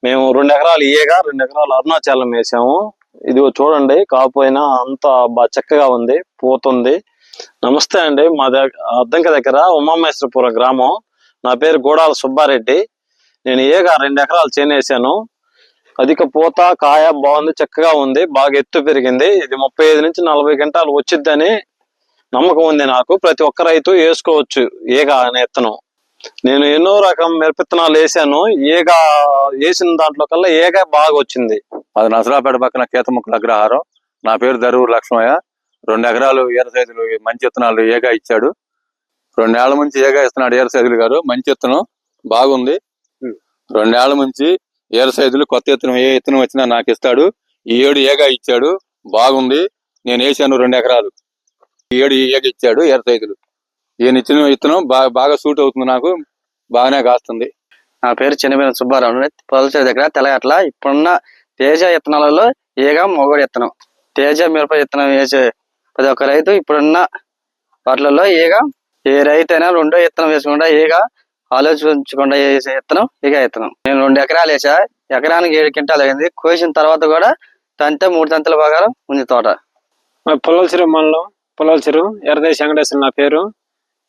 మేము 2 ఎకరాలు ఈయగా 2 ఎకరాలు అరుణాచలం వేసాము. ఇదిగో చూడండి, కాపు అయినా అంత బాగా చక్కగా ఉంది, పోతుంది. నమస్తే అండి, మా అద్దంకి దగ్గర ఉమామేశ్వరపురం గ్రామం. నా పేరు గూడాల సుబ్బారెడ్డి. నేను ఏగా 2 ఎకరాలు చేనేసాను. అధిక పూత, కాయ బాగుంది, చక్కగా ఉంది, బాగా ఎత్తు పెరిగింది. ఇది 35 నుంచి 40 క్వింటాలు వచ్చిద్దని నమ్మకం ఉంది నాకు. ప్రతి ఒక్క రైతు వేసుకోవచ్చు ఏగా అనే విత్తనం. నేను ఎన్నో రకం మిరపిత్తనాలు వేసాను. ఏగా వేసిన దాంట్లో కల్లా ఏగా బాగా వచ్చింది. అది నసరాపేట పక్కన కేతముక్కల అగ్రహారం. నా పేరు దరూరు లక్ష్మయ్య. 2 ఎకరాలు ఏర సైజులు మంచి విత్తనాలు ఏగా ఇచ్చాడు. 2 ఏళ్ల నుంచి ఏగా ఇస్తున్నాడు ఏర సైజులు గారు. మంచి విత్తనం బాగుంది. 2 ఏళ్ల నుంచి ఏర సైజులు కొత్త విత్తనం ఏ విత్తనం వచ్చినా నాకు ఇస్తాడు. ఈ ఏడు ఏగా ఇచ్చాడు, బాగుంది. నేను వేసాను 2 ఎకరాలు. ఈ ఏడు ఏగా ఇచ్చాడు ఏర సైజులు. ఈయన ఇచ్చిన విత్తనం బాగా సూట్ అవుతుంది, నాకు బాగానే కాస్తుంది. నా పేరు చిన్నబిన సుబ్బారావు, పొలచేరు దగ్గర తెలగట్ల. ఇప్పుడున్న తేజ విత్తనాలలో ఏగా మొగోడి విత్తనం. తేజ మిరప విత్తనం వేసే ప్రతి ఒక్క రైతు ఇప్పుడున్న వాటిలలో ఏగా ఏ రైతు అయినా 2వ విత్తనం వేసుకుండా ఏగా ఆలోచించకుండా వేసే విత్తనం ఏగా విత్తనం. నేను 2 ఎకరాలు వేసా. ఎకరానికి 7 క్వింటాలు అయింది. కోసిన తర్వాత కూడా తంతే 3 తంతుల భాగాలు ఉంది తోట. పొలాల మండలం పొలాల చెరువు ఎర్రదేశ వెంకటేశ్వర నా పేరు.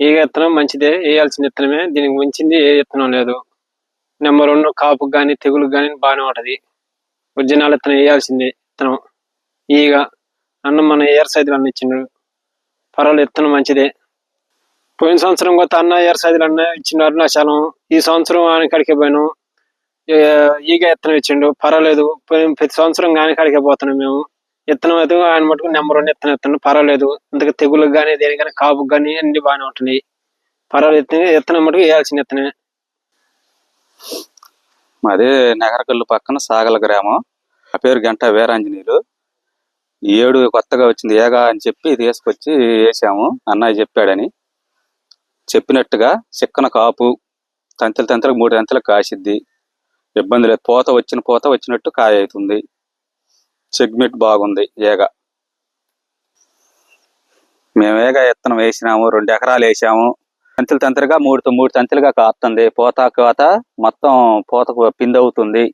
ఏ విత్తనం మంచిదే, వేయాల్సిన విత్తనమే. దీనికి మించింది ఏ విత్తనం లేదు. నెంబర్ 2 కాపుకు కానీ తెగులకు కానీ బాగానే ఉంటది. ఒరిజినల్ విత్తనం వేయాల్సిందే విత్తనం. ఈగ అన్నం మన ఏర్ సైజులు అన్న ఇచ్చిండు, పర్వాలేదు, విత్తనం మంచిదే. పోయిన సంవత్సరం కొత్త అన్న ఏర్ సైజులు అన్న ఇచ్చిండు అరుణాచలం. ఈ సంవత్సరం ఆయన కాడికే పోయాను, ఈగ విత్తనం ఇచ్చిండు, పర్వాలేదు. ప్రతి సంవత్సరం కానీ కాడికే పోతున్నాం మేము. విత్తనం అయితే ఆయన మటుకు నెంబర్ 1 విత్తనం ఇస్తున్నాం, పర్వాలేదు. అందుకే తెగులకు కానీ దేనికైనా కాపుకు కానీ అన్ని బాగానే ఉంటున్నాయి, పర్వాలేదు. విత్తనం మటుకు వేయాల్సిన విత్తనమే. మాది నగరకల్లు పక్కన సాగల గ్రామం. ఆ పేరు గంట వీరాంజనేయులు. ఈ ఏడు కొత్తగా వచ్చింది ఏగా అని చెప్పి తీసుకొచ్చి వేసాము. అన్నయ్య చెప్పాడని చెప్పినట్టుగా చిక్కన కాపు, తంతెలు 3 తంతెలకు కాసిద్ది, ఇబ్బంది లేదు. పూత వచ్చినట్టు కాయ అవుతుంది. సెగ్మెంట్ బాగుంది ఏగా. మేము ఏగా విత్తనం వేసినాము, 2 ఎకరాలు వేసాము. తంతెలుగా 3 తంతెలుగా కాస్తుంది. పూత మొత్తం పూతకు పిండి అవుతుంది.